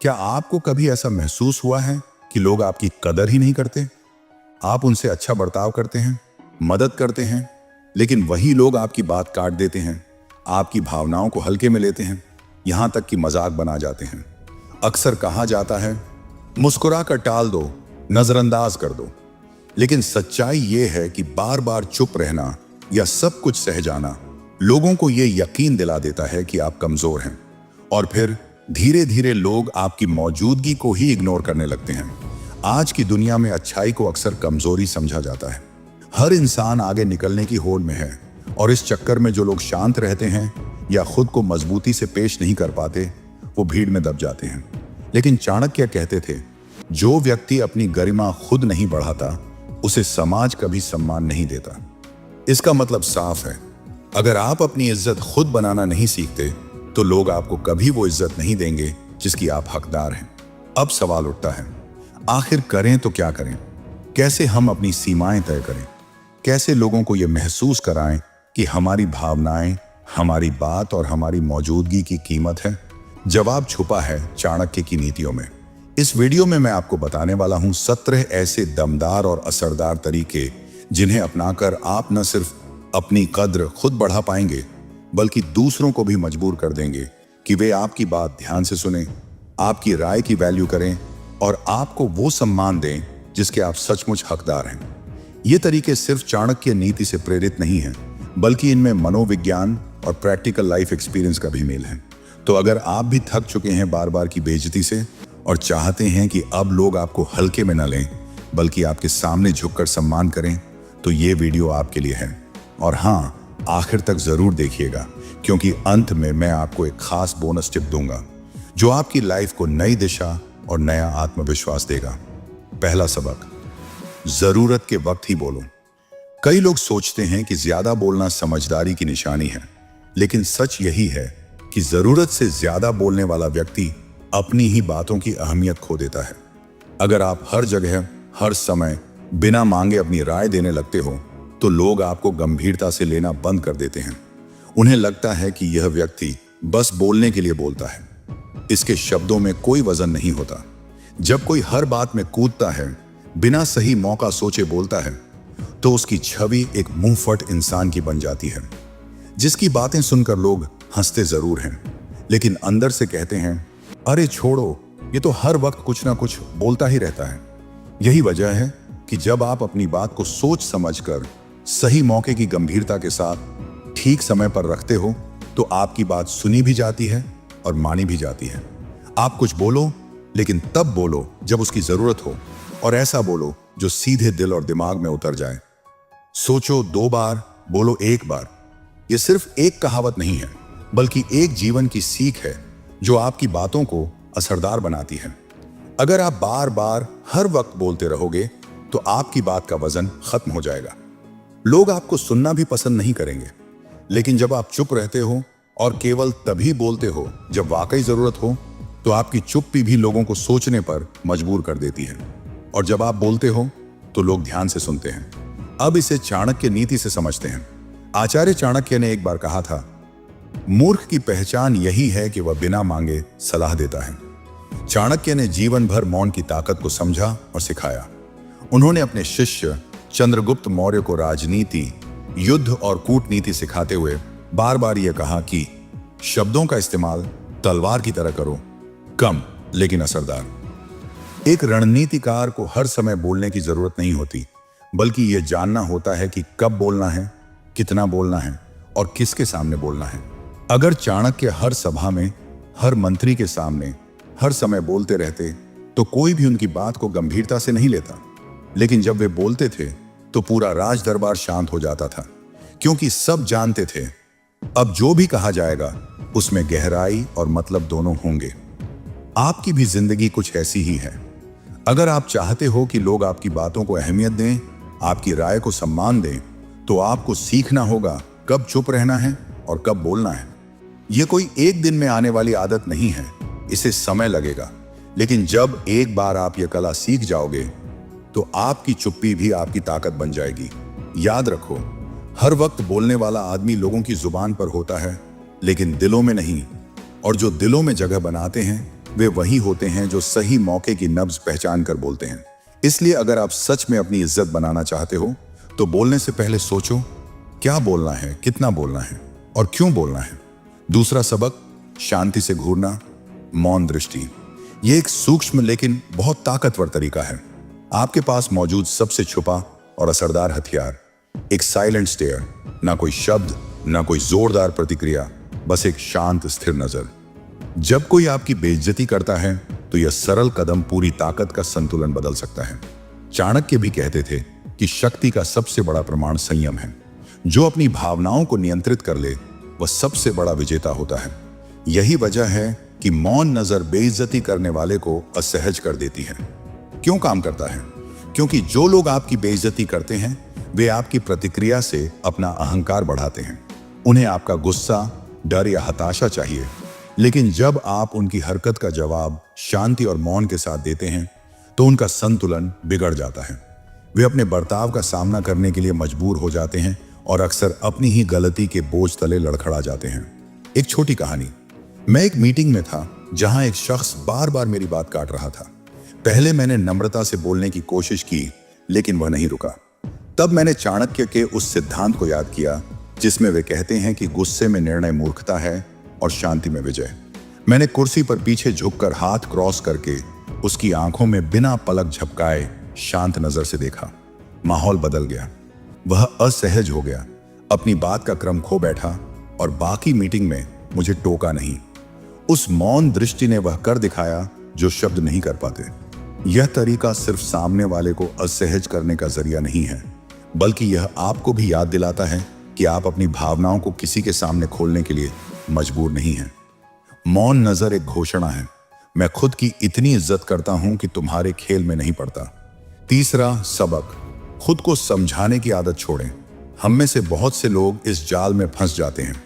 क्या आपको कभी ऐसा महसूस हुआ है कि लोग आपकी कदर ही नहीं करते? आप उनसे अच्छा बर्ताव करते हैं, मदद करते हैं, लेकिन वही लोग आपकी बात काट देते हैं, आपकी भावनाओं को हल्के में लेते हैं, यहां तक कि मजाक बना जाते हैं। अक्सर कहा जाता है, मुस्कुरा कर टाल दो, नजरअंदाज कर दो। लेकिन सच्चाई यह है कि बार बार चुप रहना या सब कुछ सह जाना लोगों को यह यकीन दिला देता है कि आप कमजोर हैं, और फिर धीरे धीरे लोग आपकी मौजूदगी को ही इग्नोर करने लगते हैं। आज की दुनिया में अच्छाई को अक्सर कमजोरी समझा जाता है। हर इंसान आगे निकलने की होड़ में है, और इस चक्कर में जो लोग शांत रहते हैं या खुद को मजबूती से पेश नहीं कर पाते, वो भीड़ में दब जाते हैं। लेकिन चाणक्य कहते थे, जो व्यक्ति अपनी गरिमा खुद नहीं बढ़ाता, उसे समाज कभी सम्मान नहीं देता। इसका मतलब साफ है, अगर आप अपनी इज्जत खुद बनाना नहीं सीखते तो लोग आपको कभी वो इज्जत नहीं देंगे जिसकी आप हकदार हैं। अब सवाल उठता है, आखिर करें तो क्या करें? कैसे हम अपनी सीमाएं तय करें? कैसे लोगों को यह महसूस कराएं कि हमारी भावनाएं, हमारी बात और हमारी मौजूदगी की कीमत है? जवाब छुपा है चाणक्य की नीतियों में। इस वीडियो में मैं आपको बताने वाला हूं 17 ऐसे दमदार और असरदार तरीके जिन्हें अपनाकर आप न सिर्फ अपनी कद्र खुद बढ़ा पाएंगे, बल्कि दूसरों को भी मजबूर कर देंगे कि वे आपकी बात ध्यान से सुनें, आपकी राय की वैल्यू करें और आपको वो सम्मान दें जिसके आप सचमुच हकदार हैं। ये तरीके सिर्फ चाणक्य नीति से प्रेरित नहीं हैं, बल्कि इनमें मनोविज्ञान और प्रैक्टिकल लाइफ एक्सपीरियंस का भी मेल है। तो अगर आप भी थक चुके हैं बार बार की बेइज्जती से और चाहते हैं कि अब लोग आपको हल्के में न लें, बल्कि आपके सामने झुककर सम्मान करें, तो ये वीडियो आपके लिए है। और हाँ, आखिर तक जरूर देखिएगा, क्योंकि अंत में मैं आपको एक खास बोनस टिप दूंगा जो आपकी लाइफ को नई दिशा और नया आत्मविश्वास देगा। पहला सबक, जरूरत के वक्त ही बोलो। कई लोग सोचते हैं कि ज्यादा बोलना समझदारी की निशानी है, लेकिन सच यही है कि जरूरत से ज्यादा बोलने वाला व्यक्ति अपनी ही बातों की अहमियत खो देता है। अगर आप हर जगह हर समय बिना मांगे अपनी राय देने लगते हो, तो लोग आपको गंभीरता से लेना बंद कर देते हैं। उन्हें लगता है कि यह व्यक्ति बस बोलने के लिए बोलता है, इसके शब्दों में कोई वजन नहीं होता। जब कोई हर बात में कूदता है, बिना सही मौका सोचे बोलता है, तो उसकी छवि एक मुंहफट इंसान की बन जाती है, जिसकी बातें सुनकर लोग हंसते जरूर हैं, लेकिन अंदर से कहते हैं, अरे छोड़ो, ये तो हर वक्त कुछ ना कुछ बोलता ही रहता है। यही वजह है कि जब आप अपनी बात को सोच समझकर सही मौके की गंभीरता के साथ ठीक समय पर रखते हो, तो आपकी बात सुनी भी जाती है और मानी भी जाती है। आप कुछ बोलो, लेकिन तब बोलो जब उसकी जरूरत हो, और ऐसा बोलो जो सीधे दिल और दिमाग में उतर जाए। सोचो 2 बार, बोलो 1 बार। यह सिर्फ एक कहावत नहीं है, बल्कि एक जीवन की सीख है जो आपकी बातों को असरदार बनाती है। अगर आप बार बार हर वक्त बोलते रहोगे, तो आपकी बात का वजन खत्म हो जाएगा। लोग आपको सुनना भी पसंद नहीं करेंगे। लेकिन जब आप चुप रहते हो और केवल तभी बोलते हो जब वाकई जरूरत हो, तो आपकी चुप्पी भी लोगों को सोचने पर मजबूर कर देती है। और जब आप बोलते हो, तो लोग ध्यान से सुनते हैं। अब इसे चाणक्य नीति से समझते हैं। आचार्य चाणक्य ने एक बार कहा था, मूर्ख की पहचान यही है कि वह बिना मांगे सलाह देता है। चाणक्य ने जीवन भर मौन की ताकत को समझा और सिखाया। उन्होंने अपने शिष्य चंद्रगुप्त मौर्य को राजनीति, युद्ध और कूटनीति सिखाते हुए बार बार यह कहा कि शब्दों का इस्तेमाल तलवार की तरह करो, कम लेकिन असरदार। एक रणनीतिकार को हर समय बोलने की जरूरत नहीं होती, बल्कि यह जानना होता है कि कब बोलना है, कितना बोलना है और किसके सामने बोलना है। अगर चाणक्य हर सभा में, हर मंत्री के सामने हर समय बोलते रहते, तो कोई भी उनकी बात को गंभीरता से नहीं लेता। लेकिन जब वे बोलते थे, तो पूरा राज दरबार शांत हो जाता था, क्योंकि सब जानते थे अब जो भी कहा जाएगा उसमें गहराई और मतलब दोनों होंगे। आपकी भी जिंदगी कुछ ऐसी ही है। अगर आप चाहते हो कि लोग आपकी बातों को अहमियत दें, आपकी राय को सम्मान दें, तो आपको सीखना होगा कब चुप रहना है और कब बोलना है। यह कोई एक दिन में आने वाली आदत नहीं है, इसे समय लगेगा। लेकिन जब एक बार आप यह कला सीख जाओगे, तो आपकी चुप्पी भी आपकी ताकत बन जाएगी। याद रखो, हर वक्त बोलने वाला आदमी लोगों की जुबान पर होता है, लेकिन दिलों में नहीं। और जो दिलों में जगह बनाते हैं, वे वही होते हैं जो सही मौके की नब्ज पहचान कर बोलते हैं। इसलिए अगर आप सच में अपनी इज्जत बनाना चाहते हो तो बोलने से पहले सोचो क्या बोलना है, कितना बोलना है और क्यों बोलना है। दूसरा सबक, शांति से घूरना, मौन दृष्टि। यह एक सूक्ष्म लेकिन बहुत ताकतवर तरीका है। आपके पास मौजूद सबसे छुपा और असरदार हथियार, एक साइलेंट स्टेयर, ना कोई शब्द, ना कोई जोरदार प्रतिक्रिया, बस एक शांत स्थिर नजर। जब कोई आपकी बेइज्जती करता है तो यह सरल कदम पूरी ताकत का संतुलन बदल सकता है। चाणक्य भी कहते थे कि शक्ति का सबसे बड़ा प्रमाण संयम है। जो अपनी भावनाओं को नियंत्रित कर ले वह सबसे बड़ा विजेता होता है। यही वजह है कि मौन नजर बेइज्जती करने वाले को असहज कर देती है। क्यों काम करता है? क्योंकि जो लोग आपकी बेइज्जती करते हैं वे आपकी प्रतिक्रिया से अपना अहंकार बढ़ाते हैं। उन्हें आपका गुस्सा, डर या हताशा चाहिए, लेकिन जब आप उनकी हरकत का जवाब शांति और मौन के साथ देते हैं तो उनका संतुलन बिगड़ जाता है। वे अपने बर्ताव का सामना करने के लिए मजबूर हो जाते हैं और अक्सर अपनी ही गलती के बोझ तले लड़खड़ा जाते हैं। एक छोटी कहानी। मैं एक मीटिंग में था जहां एक शख्स बार बार मेरी बात काट रहा था। पहले मैंने नम्रता से बोलने की कोशिश की, लेकिन वह नहीं रुका। तब मैंने चाणक्य के उस सिद्धांत को याद किया जिसमें वे कहते हैं कि गुस्से में निर्णय मूर्खता है और शांति में विजय। मैंने कुर्सी पर पीछे झुककर हाथ क्रॉस करके उसकी आंखों में बिना पलक झपकाए शांत नजर से देखा। माहौल बदल गया। वह असहज हो गया, अपनी बात का क्रम खो बैठा और बाकी मीटिंग में मुझे टोका नहीं। उस मौन दृष्टि ने वह कर दिखाया जो शब्द नहीं कर पाते। यह तरीका सिर्फ सामने वाले को असहज करने का जरिया नहीं है, बल्कि यह आपको भी याद दिलाता है कि आप अपनी भावनाओं को किसी के सामने खोलने के लिए मजबूर नहीं हैं। मौन नजर एक घोषणा है, मैं खुद की इतनी इज्जत करता हूं कि तुम्हारे खेल में नहीं पड़ता। तीसरा सबक, खुद को समझाने की आदत छोड़ें। हम में से बहुत से लोग इस जाल में फंस जाते हैं।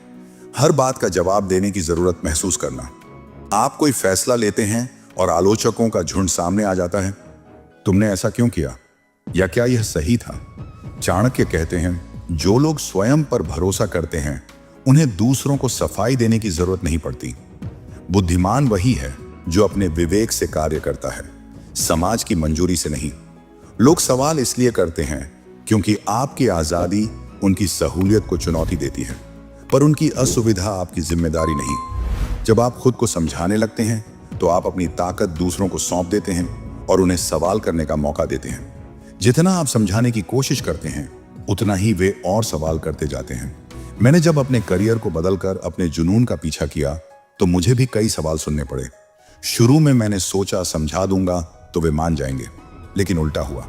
हर बात का जवाब देने की जरूरत महसूस करना। आप कोई फैसला लेते हैं और आलोचकों का झुंड सामने आ जाता है। तुमने ऐसा क्यों किया, या क्या यह सही था? चाणक्य कहते हैं जो लोग स्वयं पर भरोसा करते हैं उन्हें दूसरों को सफाई देने की जरूरत नहीं पड़ती। बुद्धिमान वही है जो अपने विवेक से कार्य करता है, समाज की मंजूरी से नहीं। लोग सवाल इसलिए करते हैं क्योंकि आपकी आजादी उनकी सहूलियत को चुनौती देती है, पर उनकी असुविधा आपकी जिम्मेदारी नहीं। जब आप खुद को समझाने लगते हैं तो आप अपनी ताकत दूसरों को सौंप देते हैं और उन्हें सवाल करने का मौका देते हैं। जितना आप समझाने की कोशिश करते हैं उतना ही वे और सवाल करते जाते हैं। मैंने जब अपने करियर को बदलकर अपने जुनून का पीछा किया तो मुझे भी कई सवाल सुनने पड़े। शुरू में मैंने सोचा समझा दूंगा तो वे मान जाएंगे, लेकिन उल्टा हुआ।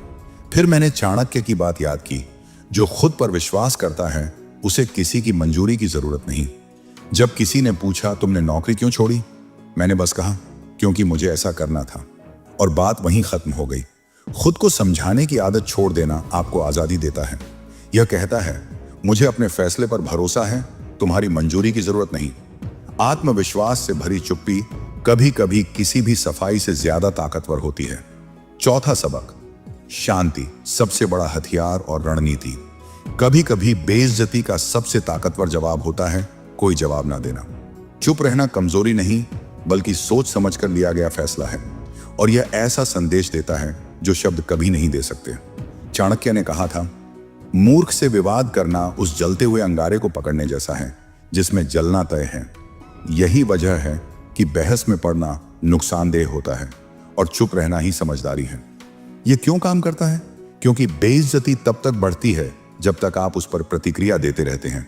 फिर मैंने चाणक्य की बात याद की, जो खुद पर विश्वास करता है उसे किसी की मंजूरी की जरूरत नहीं। जब किसी ने पूछा तुमने नौकरी क्यों छोड़ी, मैंने बस कहा क्योंकि मुझे ऐसा करना था, और बात वहीं खत्म हो गई। खुद को समझाने की आदत छोड़ देना आपको आजादी देता है। यह कहता है मुझे अपने फैसले पर भरोसा है, तुम्हारी मंजूरी की जरूरत नहीं। आत्मविश्वास से भरी चुप्पी कभी कभी किसी भी सफाई से ज्यादा ताकतवर होती है। चौथा सबक, शांति सबसे बड़ा हथियार और रणनीति। कभी कभी बेइज्जती का सबसे ताकतवर जवाब होता है कोई जवाब ना देना। चुप रहना कमजोरी नहीं, बल्कि सोच समझकर लिया गया फैसला है, और यह ऐसा संदेश देता है जो शब्द कभी नहीं दे सकते। चाणक्य ने कहा था मूर्ख से विवाद करना उस जलते हुए अंगारे को पकड़ने जैसा है जिसमें जलना तय है। यही वजह है कि बहस में पड़ना नुकसानदेह होता है और चुप रहना ही समझदारी है। यह क्यों काम करता है? क्योंकि बेइज्जती तब तक बढ़ती है जब तक आप उस पर प्रतिक्रिया देते रहते हैं।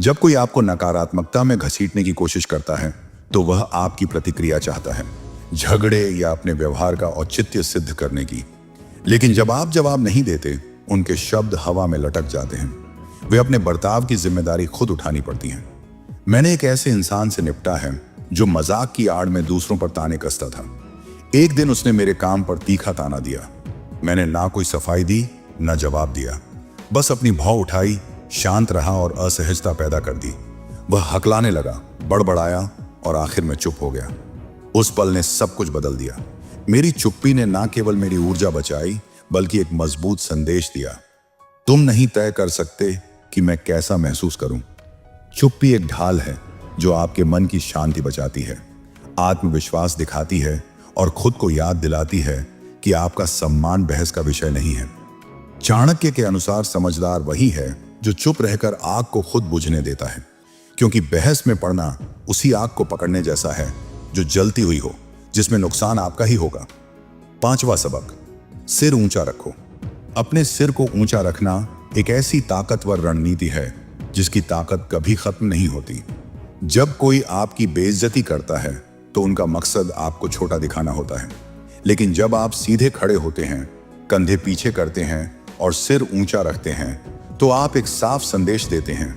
जब कोई आपको नकारात्मकता में घसीटने की कोशिश करता है तो वह आपकी प्रतिक्रिया चाहता है, झगड़े या अपने व्यवहार का औचित्य सिद्ध करने की। लेकिन जब आप जवाब नहीं देते, उनके शब्द हवा में लटक जाते हैं। वे अपने बर्ताव की जिम्मेदारी खुद उठानी पड़ती है। मैंने एक ऐसे इंसान से निपटा है जो मजाक की आड़ में दूसरों पर ताने कसता था। एक दिन उसने मेरे काम पर तीखा ताना दिया। मैंने ना कोई सफाई दी, ना जवाब दिया, बस अपनी भौं उठाई, शांत रहा और असहजता पैदा कर दी। वह हकलाने लगा, बड़बड़ाया और आखिर में चुप हो गया। उस पल ने सब कुछ बदल दिया। मेरी चुप्पी ने ना केवल मेरी ऊर्जा बचाई, बल्कि एक मजबूत संदेश दिया, तुम नहीं तय कर सकते कि मैं कैसा महसूस करूं। चुप्पी एक ढाल है जो आपके मन की शांति बचाती है। आत्मविश्वास दिखाती है और खुद को याद दिलाती है कि आपका सम्मान बहस का विषय नहीं है। चाणक्य के अनुसार समझदार वही है जो चुप रहकर आग को खुद बुझने देता है, क्योंकि बहस में पड़ना उसी आग को पकड़ने जैसा है जो जलती हुई हो, जिसमें नुकसान आपका ही होगा। 5वां सबक, सिर ऊंचा रखो। अपने सिर को ऊंचा रखना एक ऐसी ताकतवर रणनीति है जिसकी ताकत कभी खत्म नहीं होती। जब कोई आपकी बेइज्जती करता है तो उनका मकसद आपको छोटा दिखाना होता है, लेकिन जब आप सीधे खड़े होते हैं, कंधे पीछे करते हैं और सिर ऊंचा रखते हैं, तो आप एक साफ संदेश देते हैं,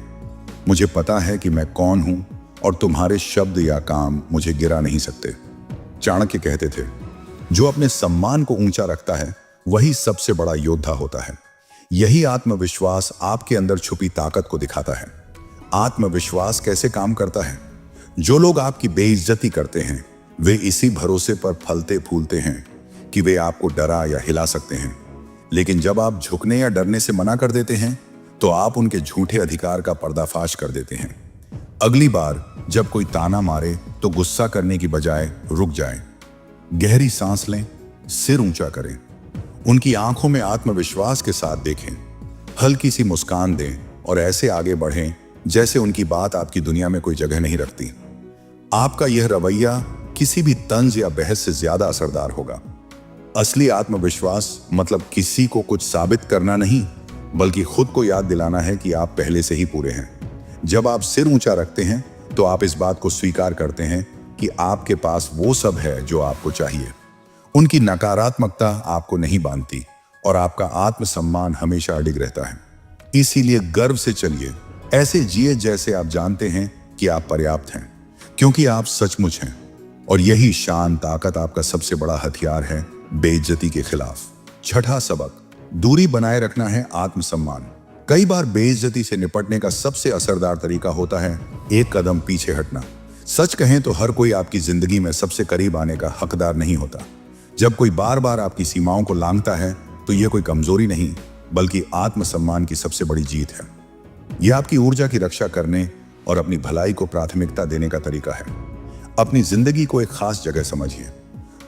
मुझे पता है कि मैं कौन हूं और तुम्हारे शब्द या काम मुझे गिरा नहीं सकते। चाणक्य कहते थे, जो अपने सम्मान को ऊंचा रखता है वही सबसे बड़ा योद्धा होता है। यही आत्मविश्वास आपके अंदर छुपी ताकत को दिखाता है। आत्मविश्वास कैसे काम करता है? जो लोग आपकी बेइज्जती करते हैं वे इसी भरोसे पर फलते फूलते हैं कि वे आपको डरा या हिला सकते हैं, लेकिन जब आप झुकने या डरने से मना कर देते हैं तो आप उनके झूठे अधिकार का पर्दाफाश कर देते हैं। अगली बार जब कोई ताना मारे तो गुस्सा करने की बजाय रुक जाएं, गहरी सांस लें, सिर ऊंचा करें, उनकी आंखों में आत्मविश्वास के साथ देखें, हल्की सी मुस्कान दें और ऐसे आगे बढ़ें जैसे उनकी बात आपकी दुनिया में कोई जगह नहीं रखती। आपका यह रवैया किसी भी तंज या बहस से ज्यादा असरदार होगा। असली आत्मविश्वास मतलब किसी को कुछ साबित करना नहीं, बल्कि खुद को याद दिलाना है कि आप पहले से ही पूरे हैं। जब आप सिर ऊंचा रखते हैं तो आप इस बात को स्वीकार करते हैं कि आपके पास वो सब है जो आपको चाहिए। उनकी नकारात्मकता आपको नहीं बांधती और आपका आत्मसम्मान हमेशा अडिग रहता है। इसीलिए गर्व से चलिए, ऐसे जिए जैसे आप जानते हैं कि आप पर्याप्त हैं, क्योंकि आप सचमुच हैं। और यही शान ताकत आपका सबसे बड़ा हथियार है बेइज्जती के खिलाफ। 6वां सबक, दूरी बनाए रखना है आत्मसम्मान। कई बार बेइज्जती से निपटने का सबसे असरदार तरीका होता है एक कदम पीछे हटना। सच कहें तो हर कोई आपकी जिंदगी में सबसे करीब आने का हकदार नहीं होता। जब कोई बार बार आपकी सीमाओं को लांघता है तो यह कोई कमजोरी नहीं, बल्कि आत्मसम्मान की सबसे बड़ी जीत है। यह आपकी ऊर्जा की रक्षा करने और अपनी भलाई को प्राथमिकता देने का तरीका है। अपनी जिंदगी को एक खास जगह समझिए।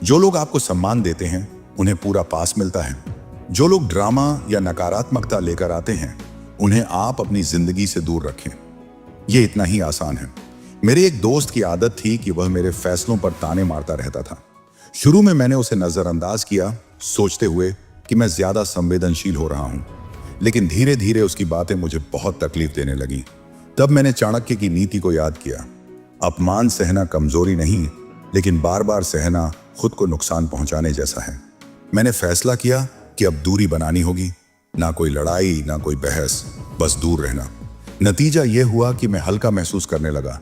जो लोग आपको सम्मान देते हैं उन्हें पूरा पास मिलता है। जो लोग ड्रामा या नकारात्मकता लेकर आते हैं उन्हें आप अपनी जिंदगी से दूर रखें। यह इतना ही आसान है। मेरे एक दोस्त की आदत थी कि वह मेरे फैसलों पर ताने मारता रहता था। शुरू में मैंने उसे नजरअंदाज किया, सोचते हुए कि मैं ज्यादा संवेदनशील हो रहा हूं, लेकिन धीरे धीरे उसकी बातें मुझे बहुत तकलीफ देने लगी। तब मैंने चाणक्य की नीति को याद किया। अपमान सहना कमजोरी नहीं, लेकिन बार बार सहना खुद को नुकसान पहुंचाने जैसा है। मैंने फैसला किया कि अब दूरी बनानी होगी। ना कोई लड़ाई, ना कोई बहस, बस दूर रहना। नतीजा यह हुआ कि मैं हल्का महसूस करने लगा,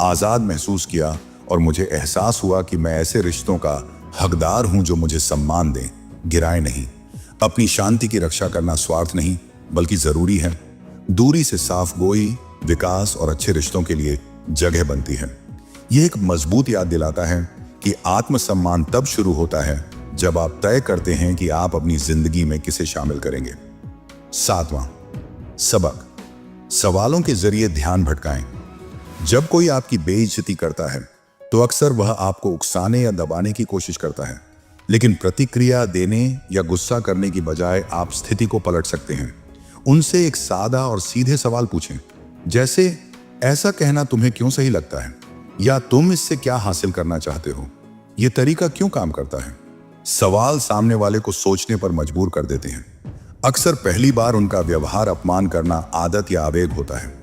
आजाद महसूस किया और मुझे एहसास हुआ कि मैं ऐसे रिश्तों का हकदार हूं जो मुझे सम्मान दें, गिराए नहीं। अपनी शांति की रक्षा करना स्वार्थ नहीं, बल्कि जरूरी है। दूरी से साफ गोई, विकास और अच्छे रिश्तों के लिए जगह बनती है। यह एक मजबूत याद दिलाता है कि आत्मसम्मान तब शुरू होता है जब आप तय करते हैं कि आप अपनी जिंदगी में किसे शामिल करेंगे। 7वां सबक, सवालों के जरिए ध्यान भटकाएं। जब कोई आपकी बेइज्जती करता है तो अक्सर वह आपको उकसाने या दबाने की कोशिश करता है, लेकिन प्रतिक्रिया देने या गुस्सा करने की बजाय आप स्थिति को पलट सकते हैं। उनसे एक सादा और सीधे सवाल पूछें, जैसे ऐसा कहना तुम्हें क्यों सही लगता है, या तुम इससे क्या हासिल करना चाहते हो। यह तरीका क्यों काम करता है? सवाल सामने वाले को सोचने पर मजबूर कर देते हैं। अक्सर पहली बार उनका व्यवहार अपमान करना आदत या आवेग होता है,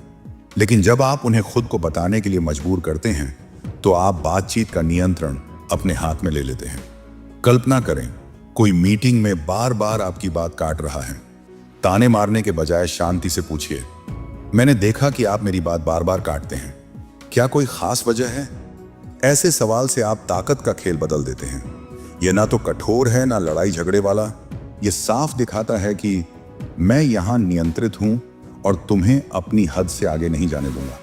लेकिन जब आप उन्हें खुद को बताने के लिए मजबूर करते हैं तो आप बातचीत का नियंत्रण अपने हाथ में ले लेते हैं। कल्पना करें, कोई मीटिंग में बार बार आपकी बात काट रहा है। ताने मारने के बजाय शांति से पूछिए, मैंने देखा कि आप मेरी बात बार बार काटते हैं, क्या कोई खास वजह है? ऐसे सवाल से आप ताकत का खेल बदल देते हैं। यह ना तो कठोर है, ना लड़ाई झगड़े वाला। यह साफ दिखाता है कि मैं यहां नियंत्रित हूं और तुम्हें अपनी हद से आगे नहीं जाने दूंगा।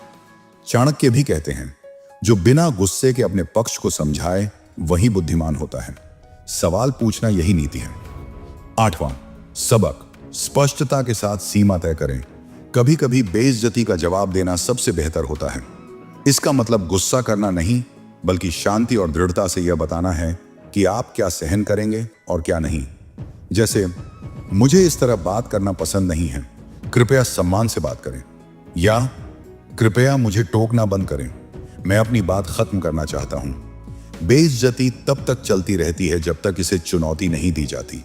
चाणक्य भी कहते हैं, जो बिना गुस्से के अपने पक्ष को समझाए वही बुद्धिमान होता है। सवाल पूछना यही नीति है। 8वां सबक, स्पष्टता के साथ सीमा तय करें। कभी कभी बेइज्जती का जवाब देना सबसे बेहतर होता है। इसका मतलब गुस्सा करना नहीं, बल्कि शांति और दृढ़ता से यह बताना है कि आप क्या सहन करेंगे और क्या नहीं। जैसे, मुझे इस तरह बात करना पसंद नहीं है, कृपया सम्मान से बात करें। या कृपया मुझे टोकना बंद करें, मैं अपनी बात खत्म करना चाहता हूं। बेइज्जती तब तक चलती रहती है जब तक इसे चुनौती नहीं दी जाती।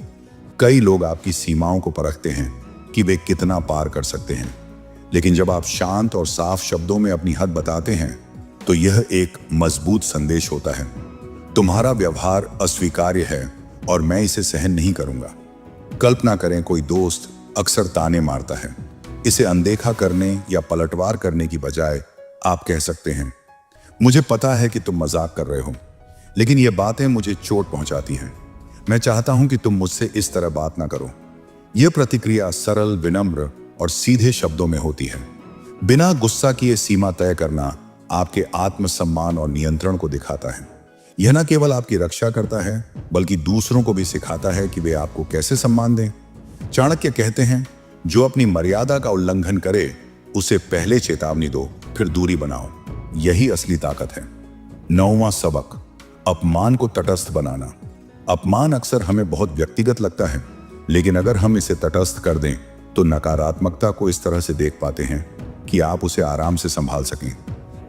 कई लोग आपकी सीमाओं को परखते हैं कि वे कितना पार कर सकते हैं, लेकिन जब आप शांत और साफ शब्दों में अपनी हद बताते हैं तो यह एक मजबूत संदेश होता है। तुम्हारा व्यवहार अस्वीकार्य है और मैं इसे सहन नहीं करूंगा। कल्पना करें, कोई दोस्त अक्सर ताने मारता है। इसे अनदेखा करने या पलटवार करने की बजाय आप कह सकते हैं, मुझे पता है कि तुम मजाक कर रहे हो, लेकिन ये बातें मुझे चोट पहुंचाती हैं। मैं चाहता हूं कि तुम मुझसे इस तरह बात ना करो। यह प्रतिक्रिया सरल, विनम्र और सीधे शब्दों में होती है। बिना गुस्सा किए सीमा तय करना आपके आत्मसम्मान और नियंत्रण को दिखाता है। यह न केवल आपकी रक्षा करता है, बल्कि दूसरों को भी सिखाता है कि वे आपको कैसे सम्मान दें। चाणक्य कहते हैं, जो अपनी मर्यादा का उल्लंघन करे उसे पहले चेतावनी दो, फिर दूरी बनाओ। यही असली ताकत है। 9वां सबक, अपमान को तटस्थ बनाना। अपमान अक्सर हमें बहुत व्यक्तिगत लगता है, लेकिन अगर हम इसे तटस्थ कर दें तो नकारात्मकता को इस तरह से देख पाते हैं कि आप उसे आराम से संभाल सकें,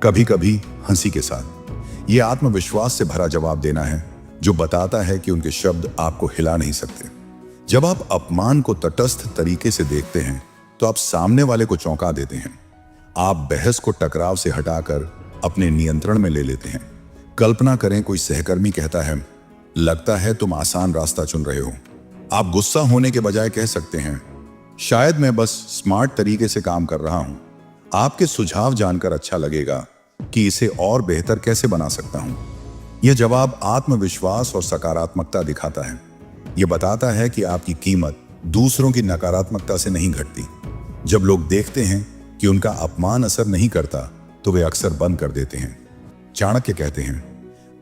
कभी कभी हंसी के साथ। यह आत्मविश्वास से भरा जवाब देना है जो बताता है कि उनके शब्द आपको हिला नहीं सकते। जब आप अपमान को तटस्थ तरीके से देखते हैं तो आप सामने वाले को चौंका देते हैं। आप बहस को टकराव से हटाकर अपने नियंत्रण में ले लेते हैं। कल्पना करें, कोई सहकर्मी कहता है, लगता है तुम आसान रास्ता चुन रहे हो। आप गुस्सा होने के बजाय कह सकते हैं, शायद मैं बस स्मार्ट तरीके से काम कर रहा हूं। आपके सुझाव जानकर अच्छा लगेगा कि इसे और बेहतर कैसे बना सकता हूं। यह जवाब आत्मविश्वास और सकारात्मकता दिखाता है। यह बताता है कि आपकी कीमत दूसरों की नकारात्मकता से नहीं घटती। जब लोग देखते हैं कि उनका अपमान असर नहीं करता तो वे अक्सर बंद कर देते हैं। चाणक्य कहते हैं,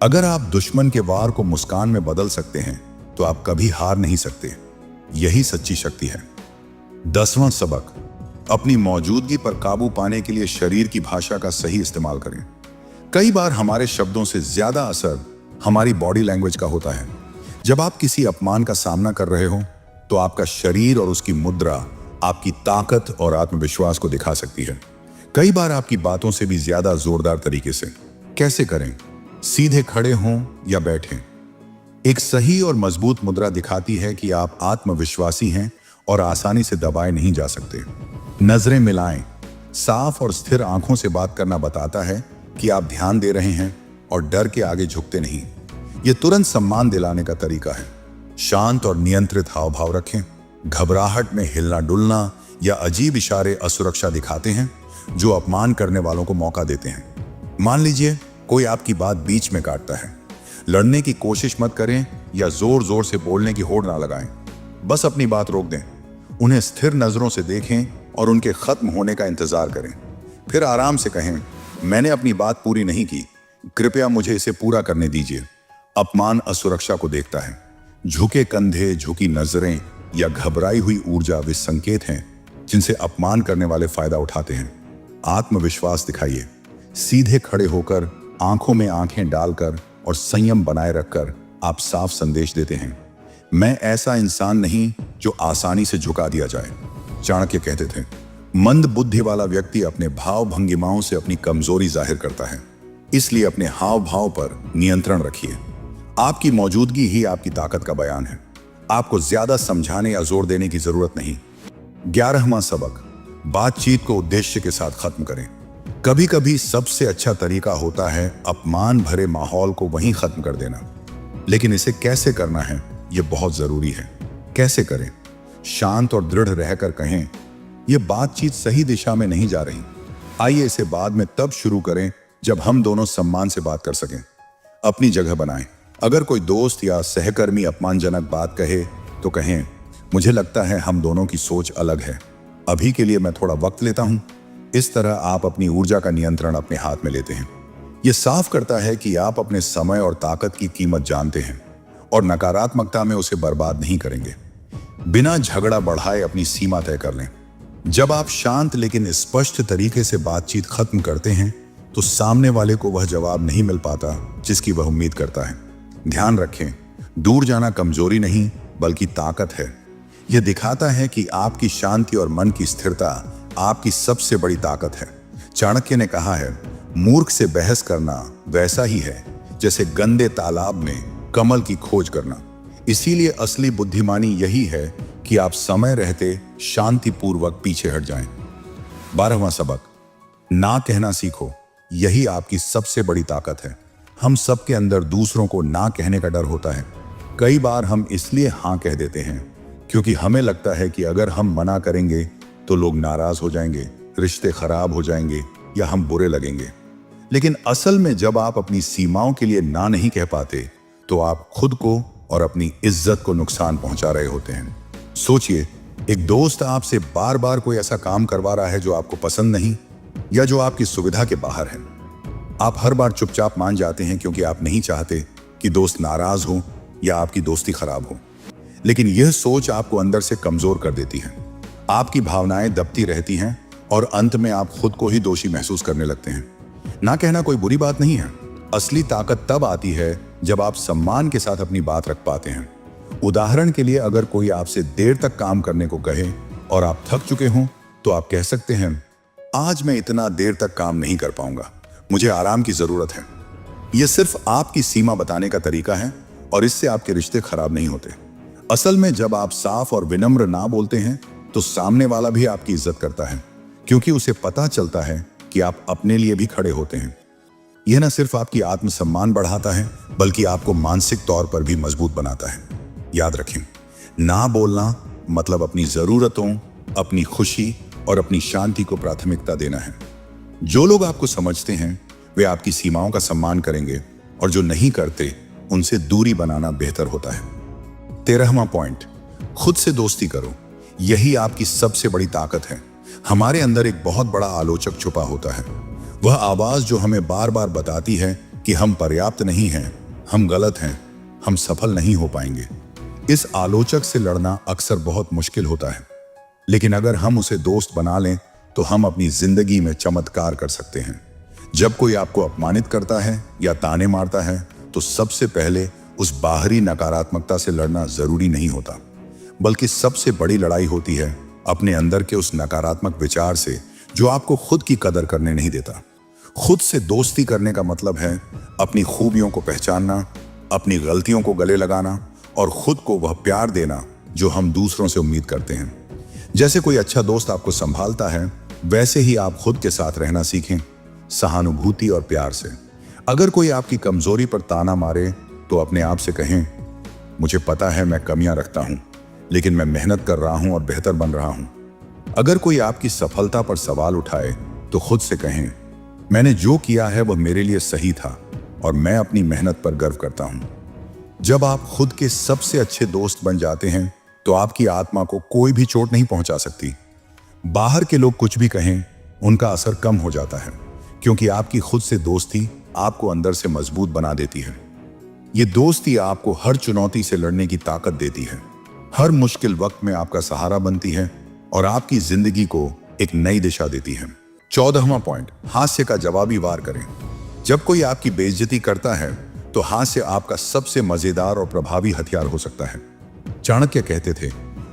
अगर आप दुश्मन के वार को मुस्कान में बदल सकते हैं तो आप कभी हार नहीं सकते। यही सच्ची शक्ति है। 10वां सबक, अपनी मौजूदगी पर काबू पाने के लिए शरीर की भाषा का सही इस्तेमाल करें। कई बार हमारे शब्दों से ज्यादा असर हमारी बॉडी लैंग्वेज का होता है। जब आप किसी अपमान का सामना कर रहे हो तो आपका शरीर और उसकी मुद्रा आपकी ताकत और आत्मविश्वास को दिखा सकती है। कई बार आपकी बातों से भी ज्यादा जोरदार तरीके से। कैसे करें? सीधे खड़े हों या बैठें। एक सही और मजबूत मुद्रा दिखाती है कि आप आत्मविश्वासी हैं और आसानी से दबाए नहीं जा सकते। नजरें मिलाएं। साफ और स्थिर आंखों से बात करना बताता है कि आप ध्यान दे रहे हैं और डर के आगे झुकते नहीं। यह तुरंत सम्मान दिलाने का तरीका है। शांत और नियंत्रित हाव भाव रखें। घबराहट में हिलना डुलना या अजीब इशारे असुरक्षा दिखाते हैं जो अपमान करने वालों को मौका देते हैं। मान लीजिए कोई आपकी बात बीच में काटता है। लड़ने की कोशिश मत करें या जोर जोर से बोलने की होड़ ना लगाएं। बस अपनी बात रोक दें। उन्हें स्थिर नजरों से देखें और उनके खत्म होने का इंतजार करें। फिर आराम से कहें, मैंने अपनी बात पूरी नहीं की, कृपया मुझे इसे पूरा करने दीजिए। अपमान असुरक्षा को देखता है। झुके कंधे, झुकी नजरें या घबराई हुई ऊर्जा वे संकेत हैं जिनसे अपमान करने वाले फायदा उठाते हैं। आत्मविश्वास दिखाइए। सीधे खड़े होकर, आंखों में आंखें डालकर और संयम बनाए रखकर आप साफ संदेश देते हैं, मैं ऐसा इंसान नहीं जो आसानी से झुका दिया जाए। चाणक्य कहते थे, मंद बुद्धि वाला व्यक्ति अपने भाव भंगिमाओं से अपनी कमजोरी जाहिर करता है। इसलिए अपने हाव भाव पर नियंत्रण रखिए। आपकी मौजूदगी ही आपकी ताकत का बयान है। आपको ज्यादा समझाने या जोर देने की जरूरत नहीं। 11वां सबक, बातचीत को उद्देश्य के साथ खत्म करें। कभी कभी सबसे अच्छा तरीका होता है अपमान भरे माहौल को वहीं खत्म कर देना, लेकिन इसे कैसे करना है यह बहुत जरूरी है। कैसे करें? शांत और दृढ़ रहकर कहें, यह बातचीत सही दिशा में नहीं जा रही, आइए इसे बाद में तब शुरू करें जब हम दोनों सम्मान से बात कर सकें। अपनी जगह बनाएं। अगर कोई दोस्त या सहकर्मी अपमानजनक बात कहे तो कहें, मुझे लगता है हम दोनों की सोच अलग है, अभी के लिए मैं थोड़ा वक्त लेता हूं। इस तरह आप अपनी ऊर्जा का नियंत्रण अपने हाथ में लेते हैं। यह साफ करता है कि आप अपने समय और ताकत की कीमत जानते हैं और नकारात्मकता में उसे बर्बाद नहीं करेंगे। बिना झगड़ा बढ़ाए अपनी सीमा तय कर लें। जब आप शांत लेकिन स्पष्ट तरीके से बातचीत खत्म करते हैं तो तो सामने वाले को वह जवाब नहीं मिल पाता जिसकी वह उम्मीद करता है। ध्यान रखें, दूर जाना कमजोरी नहीं बल्कि ताकत है। यह दिखाता है कि आपकी शांति और मन की स्थिरता आपकी सबसे बड़ी ताकत है। चाणक्य ने कहा है, मूर्ख से बहस करना वैसा ही है जैसे गंदे तालाब में कमल की खोज करना। इसीलिए असली बुद्धिमानी यही है कि आप समय रहते शांतिपूर्वक पीछे हट जाएं। 12वां सबक, ना कहना सीखो। यही आपकी सबसे बड़ी ताकत है। हम सबके अंदर दूसरों को ना कहने का डर होता है। कई बार हम इसलिए हाँ कह देते हैं क्योंकि हमें लगता है कि अगर हम मना करेंगे तो लोग नाराज हो जाएंगे, रिश्ते खराब हो जाएंगे या हम बुरे लगेंगे। लेकिन असल में जब आप अपनी सीमाओं के लिए ना नहीं कह पाते तो आप खुद को और अपनी इज्जत को नुकसान पहुंचा रहे होते हैं। सोचिए, एक दोस्त आपसे बार बार कोई ऐसा काम करवा रहा है जो आपको पसंद नहीं या जो आपकी सुविधा के बाहर है। आप हर बार चुपचाप मान जाते हैं क्योंकि आप नहीं चाहते कि दोस्त नाराज हो या आपकी दोस्ती खराब हो। लेकिन यह सोच आपको अंदर से कमजोर कर देती है। आपकी भावनाएं दबती रहती हैं और अंत में आप खुद को ही दोषी महसूस करने लगते हैं। ना कहना कोई बुरी बात नहीं है। असली ताकत तब आती है जब आप सम्मान के साथ अपनी बात रख पाते हैं। उदाहरण के लिए, अगर कोई आपसे देर तक काम करने को कहे और आप थक चुके हों तो आप कह सकते हैं, आज मैं इतना देर तक काम नहीं कर पाऊंगा, मुझे आराम की जरूरत है। यह सिर्फ आपकी सीमा बताने का तरीका है और इससे आपके रिश्ते खराब नहीं होते। असल में जब आप साफ और विनम्र ना बोलते हैं तो सामने वाला भी आपकी इज्जत करता है क्योंकि उसे पता चलता है कि आप अपने लिए भी खड़े होते हैं। यह न सिर्फ आपकी आत्मसम्मान बढ़ाता है बल्कि आपको मानसिक तौर पर भी मजबूत बनाता है। याद रखें, ना बोलना मतलब अपनी जरूरतों, अपनी खुशी और अपनी शांति को प्राथमिकता देना है। जो लोग आपको समझते हैं वे आपकी सीमाओं का सम्मान करेंगे और जो नहीं करते उनसे दूरी बनाना बेहतर होता है। 13वां पॉइंट, खुद से दोस्ती करो। यही आपकी सबसे बड़ी ताकत है। हमारे अंदर एक बहुत बड़ा आलोचक छुपा होता है। वह आवाज जो हमें बार बार बताती है कि हम पर्याप्त नहीं हैं, हम गलत हैं, हम सफल नहीं हो पाएंगे। इस आलोचक से लड़ना अक्सर बहुत मुश्किल होता है, लेकिन अगर हम उसे दोस्त बना लें तो हम अपनी जिंदगी में चमत्कार कर सकते हैं। जब कोई आपको अपमानित करता है या ताने मारता है तो सबसे पहले उस बाहरी नकारात्मकता से लड़ना जरूरी नहीं होता, बल्कि सबसे बड़ी लड़ाई होती है अपने अंदर के उस नकारात्मक विचार से जो आपको खुद की कदर करने नहीं देता। खुद से दोस्ती करने का मतलब है अपनी खूबियों को पहचानना, अपनी गलतियों को गले लगाना और खुद को वह प्यार देना जो हम दूसरों से उम्मीद करते हैं। जैसे कोई अच्छा दोस्त आपको संभालता है, वैसे ही आप खुद के साथ रहना सीखें, सहानुभूति और प्यार से। अगर कोई आपकी कमजोरी पर ताना मारे तो अपने आप से कहें, मुझे पता है मैं कमियां रखता हूं, लेकिन मैं मेहनत कर रहा हूं और बेहतर बन रहा हूं। अगर कोई आपकी सफलता पर सवाल उठाए तो खुद से कहें, मैंने जो किया है वह मेरे लिए सही था और मैं अपनी मेहनत पर गर्व करता हूं। जब आप खुद के सबसे अच्छे दोस्त बन जाते हैं तो आपकी आत्मा को कोई भी चोट नहीं पहुंचा सकती। बाहर के लोग कुछ भी कहें, उनका असर कम हो जाता है क्योंकि आपकी खुद से दोस्ती आपको अंदर से मजबूत बना देती है। ये दोस्ती आपको हर चुनौती से लड़ने की ताकत देती है, हर मुश्किल वक्त में आपका सहारा बनती है और आपकी जिंदगी को एक नई दिशा देती है। 14वां पॉइंट, हास्य का जवाबी वार करें। जब कोई आपकी बेइज्जती करता है तो हास्य आपका सबसे मजेदार और प्रभावी हथियार हो सकता है। चाणक्य कहते थे,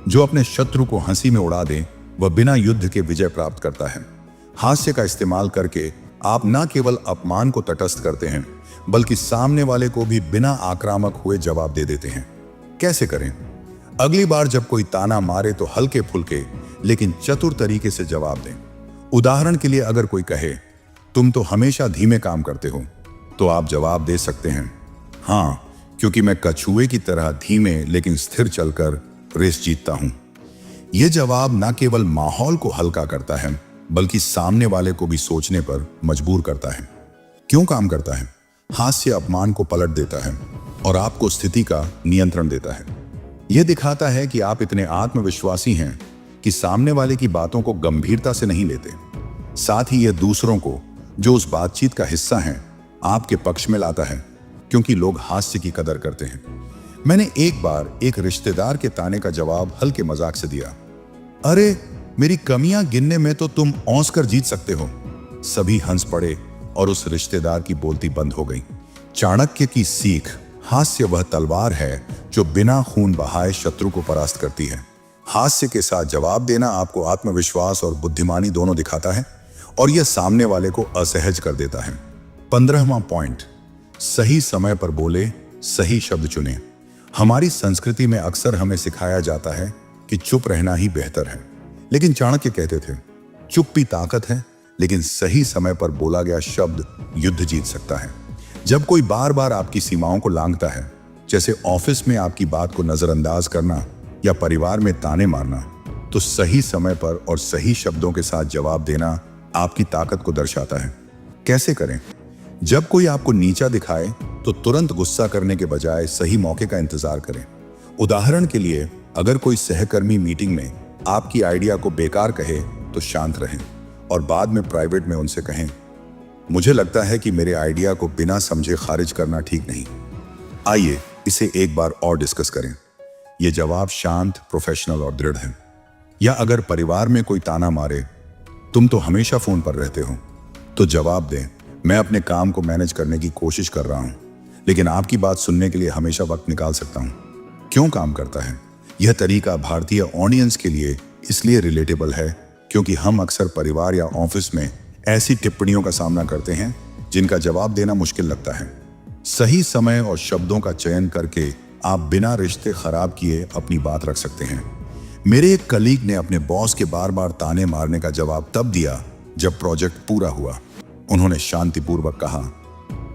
जो अपने शत्रु को हंसी में उड़ा दे वह बिना युद्ध के विजय प्राप्त करता है। हास्य का इस्तेमाल करके आप न केवल अपमान को तटस्थ करते हैं बल्कि सामने वाले को भी बिना आक्रामक हुए जवाब दे देते हैं। कैसे करें? अगली बार जब कोई ताना मारे तो हल्के फुल्के लेकिन चतुर तरीके से जवाब दें। उदाहरण के लिए, अगर कोई कहे, तुम तो हमेशा धीमे काम करते हो, तो आप जवाब दे सकते हैं, हाँ, क्योंकि मैं कछुए की तरह धीमे लेकिन स्थिर चलकर रेस जीतता हूं। यह जवाब न केवल माहौल को हल्का करता है बल्कि सामने वाले को भी सोचने पर मजबूर करता है। क्यों काम करता है? हास्य अपमान को पलट देता है और आपको स्थिति का नियंत्रण देता है। यह दिखाता है कि आप इतने आत्मविश्वासी हैं कि सामने वाले की बातों को गंभीरता से नहीं लेते। साथ ही यह दूसरों को, जो उस बातचीत का हिस्सा हैं, आपके पक्ष में लाता है क्योंकि लोग हास्य की कदर करते हैं। मैंने एक बार एक रिश्तेदार के ताने का जवाब हल्के मजाक से दिया, अरे मेरी कमियां गिनने में तो तुम औंस कर जीत सकते हो। सभी हंस पड़े और उस रिश्तेदार की बोलती बंद हो गई। चाणक्य की सीख, हास्य वह तलवार है जो बिना खून बहाए शत्रु को परास्त करती है। हास्य के साथ जवाब देना आपको आत्मविश्वास और बुद्धिमानी दोनों दिखाता है और यह सामने वाले को असहज कर देता है। 15वां पॉइंट, सही समय पर बोले, सही शब्द चुने। हमारी संस्कृति में अक्सर हमें सिखाया जाता है कि चुप रहना ही बेहतर है, लेकिन चाणक्य कहते थे चुप्पी ताकत है, लेकिन सही समय पर बोला गया शब्द युद्ध जीत सकता है। जब कोई बार बार आपकी सीमाओं को लांघता है, जैसे ऑफिस में आपकी बात को नजरअंदाज करना या परिवार में ताने मारना, तो सही समय पर और सही शब्दों के साथ जवाब देना आपकी ताकत को दर्शाता है। कैसे करें? जब कोई आपको नीचा दिखाए तो तुरंत गुस्सा करने के बजाय सही मौके का इंतजार करें। उदाहरण के लिए, अगर कोई सहकर्मी मीटिंग में आपकी आइडिया को बेकार कहे तो शांत रहें और बाद में प्राइवेट में उनसे कहें, मुझे लगता है कि मेरे आइडिया को बिना समझे खारिज करना ठीक नहीं। आइए इसे एक बार और डिस्कस करें। यह जवाब शांत, प्रोफेशनल और दृढ़ है। या अगर परिवार में कोई ताना मारे, तुम तो हमेशा फोन पर रहते हो, तो जवाब दें, मैं अपने काम को मैनेज करने की कोशिश कर रहा हूं, लेकिन आपकी बात सुनने के लिए हमेशा वक्त निकाल सकता हूं। क्यों काम करता है? यह तरीका भारतीय ऑडियंस के लिए इसलिए रिलेटेबल है क्योंकि हम अक्सर परिवार या ऑफिस में ऐसी टिप्पणियों का सामना करते हैं जिनका जवाब देना मुश्किल लगता है। सही समय और शब्दों का चयन करके आप बिना रिश्ते खराब किए अपनी बात रख सकते हैं। मेरे एक कलीग ने अपने बॉस के बार बार ताने मारने का जवाब तब दिया जब प्रोजेक्ट पूरा हुआ। उन्होंने शांतिपूर्वक कहा,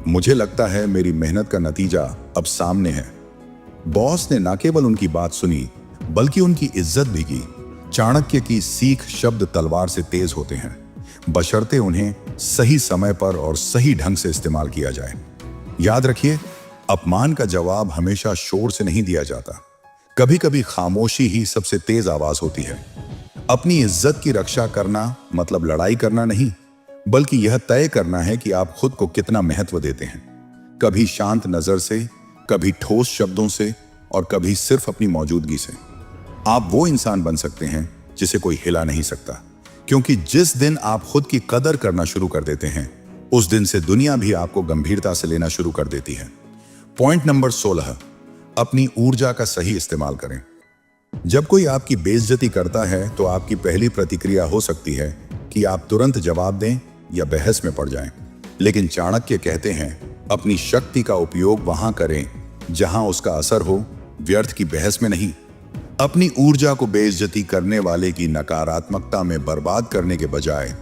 मुझे लगता है मेरी मेहनत का नतीजा अब सामने है। बॉस ने न केवल उनकी बात सुनी बल्कि उनकी इज्जत भी की। चाणक्य की सीख, शब्द तलवार से तेज होते हैं, बशर्ते उन्हें सही समय पर और सही ढंग से इस्तेमाल किया जाए। याद रखिए, अपमान का जवाब हमेशा शोर से नहीं दिया जाता। कभी कभी खामोशी ही सबसे तेज आवाज होती है। अपनी इज्जत की रक्षा करना मतलब लड़ाई करना नहीं, बल्कि यह तय करना है कि आप खुद को कितना महत्व देते हैं। कभी शांत नजर से, कभी ठोस शब्दों से और कभी सिर्फ अपनी मौजूदगी से। आप वो इंसान बन सकते हैं जिसे कोई हिला नहीं सकता, क्योंकि जिस दिन आप खुद की कदर करना शुरू कर देते हैं, उस दिन से दुनिया भी आपको गंभीरता से लेना शुरू कर देती है। पॉइंट नंबर 16, अपनी ऊर्जा का सही इस्तेमाल करें। जब कोई आपकी बेइज्जती करता है तो आपकी पहली प्रतिक्रिया हो सकती है कि आप तुरंत जवाब दें या बहस में पड़ जाएं। लेकिन चाणक्य कहते हैं, अपनी शक्ति का उपयोग वहां करें जहां उसका असर हो, व्यर्थ की बहस में नहीं। अपनी ऊर्जा को बेइज्जती करने वाले की नकारात्मकता में बर्बाद करने के बजाय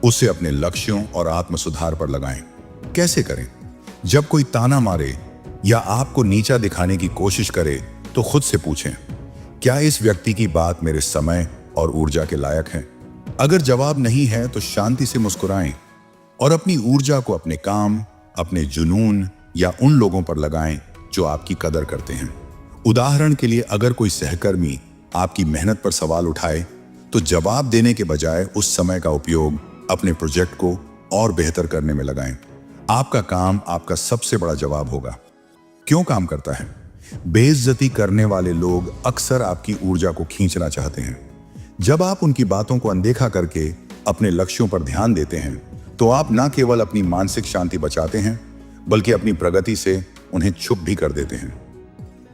उसे अपने लक्ष्यों और आत्म सुधार पर लगाएं। कैसे करें? जब कोई ताना मारे या आपको नीचा दिखाने की कोशिश करे तो खुद से पूछें, क्या इस व्यक्ति की बात मेरे समय और ऊर्जा के लायक है? अगर जवाब नहीं है तो शांति से मुस्कुराएं और अपनी ऊर्जा को अपने काम, अपने जुनून या उन लोगों पर लगाएं जो आपकी कदर करते हैं। उदाहरण के लिए, अगर कोई सहकर्मी आपकी मेहनत पर सवाल उठाए तो जवाब देने के बजाय उस समय का उपयोग अपने प्रोजेक्ट को और बेहतर करने में लगाएं। आपका काम आपका सबसे बड़ा जवाब होगा। क्यों काम करता है? बेइज्जती करने वाले लोग अक्सर आपकी ऊर्जा को खींचना चाहते हैं। जब आप उनकी बातों को अनदेखा करके अपने लक्ष्यों पर ध्यान देते हैं तो आप न केवल अपनी मानसिक शांति बचाते हैं बल्कि अपनी प्रगति से उन्हें चुप भी कर देते हैं।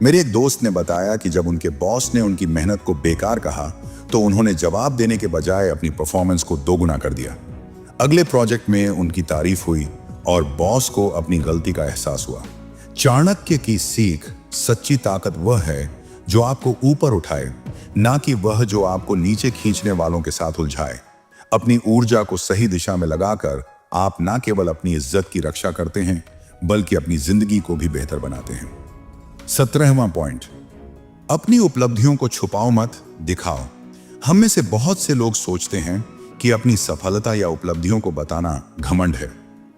मेरे एक दोस्त ने बताया कि जब उनके बॉस ने उनकी मेहनत को बेकार कहा तो उन्होंने जवाब देने के बजाय अपनी परफॉर्मेंस को दोगुना कर दिया। अगले प्रोजेक्ट में उनकी तारीफ हुई और बॉस को अपनी गलती का एहसास हुआ। चाणक्य की सीख, सच्ची ताकत वह है जो आपको ऊपर उठाए, ना कि वह जो आपको नीचे खींचने वालों के साथ उलझाए। अपनी ऊर्जा को सही दिशा में लगाकर आप ना केवल अपनी इज्जत की रक्षा करते हैं बल्कि अपनी जिंदगी को भी बेहतर बनाते हैं। 17वां पॉइंट, अपनी उपलब्धियों को छुपाओ मत, दिखाओ। हम में से बहुत से लोग सोचते हैं कि अपनी सफलता या उपलब्धियों को बताना घमंड है,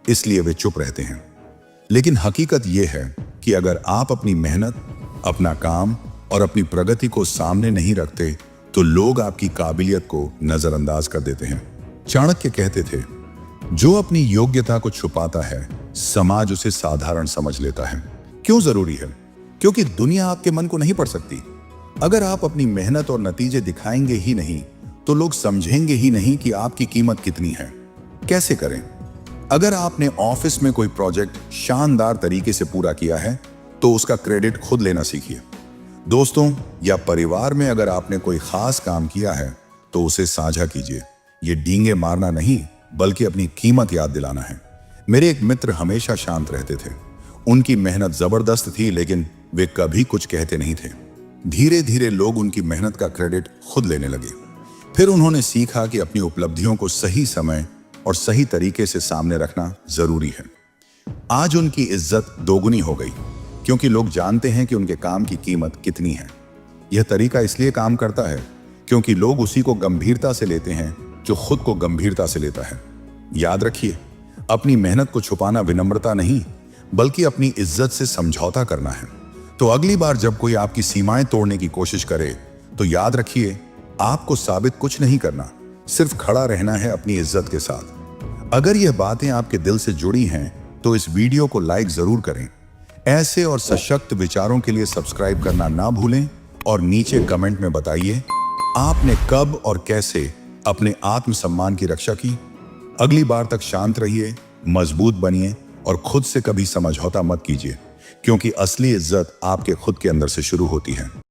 इसलिए वे चुप रहते हैं। लेकिन हकीकत यह है कि अगर आप अपनी मेहनत, अपना काम और अपनी प्रगति को सामने नहीं रखते तो लोग आपकी काबिलियत को नजरअंदाज कर देते हैं। चाणक्य कहते थे, जो अपनी योग्यता को छुपाता है समाज उसे साधारण समझ लेता है। क्यों जरूरी है? क्योंकि दुनिया आपके मन को नहीं पढ़ सकती। अगर आप अपनी मेहनत और नतीजे दिखाएंगे ही नहीं तो लोग समझेंगे ही नहीं कि आपकी कीमत कितनी है। कैसे करें? अगर आपने ऑफिस में कोई प्रोजेक्ट शानदार तरीके से पूरा किया है तो उसका क्रेडिट खुद लेना सीखिए। दोस्तों या परिवार में अगर आपने कोई खास काम किया है तो उसे साझा कीजिए। ये डींगे मारना नहीं बल्कि अपनी कीमत याद दिलाना है। मेरे एक मित्र हमेशा शांत रहते थे। उनकी मेहनत जबरदस्त थी लेकिन वे कभी कुछ कहते नहीं थे। धीरे धीरे लोग उनकी मेहनत का क्रेडिट खुद लेने लगे। फिर उन्होंने सीखा कि अपनी उपलब्धियों को सही समय और सही तरीके से सामने रखना जरूरी है। आज उनकी इज्जत दोगुनी हो गई क्योंकि लोग जानते हैं कि उनके काम की कीमत कितनी है। यह तरीका इसलिए काम करता है क्योंकि लोग उसी को गंभीरता से लेते हैं जो खुद को गंभीरता से लेता है। याद रखिए, अपनी मेहनत को छुपाना विनम्रता नहीं बल्कि अपनी इज्जत से समझौता करना है। तो अगली बार जब कोई आपकी सीमाएं तोड़ने की कोशिश करे तो याद रखिए, आपको साबित कुछ नहीं करना, सिर्फ खड़ा रहना है अपनी इज्जत के साथ। अगर यह बातें आपके दिल से जुड़ी हैं तो इस वीडियो को लाइक जरूर करें। ऐसे और सशक्त विचारों के लिए सब्सक्राइब करना ना भूलें और नीचे कमेंट में बताइए आपने कब और कैसे अपने आत्मसम्मान की रक्षा की। अगली बार तक शांत रहिए, मजबूत बनिए और खुद से कभी समझौता मत कीजिए क्योंकि असली इज्जत आपके खुद के अंदर से शुरू होती है।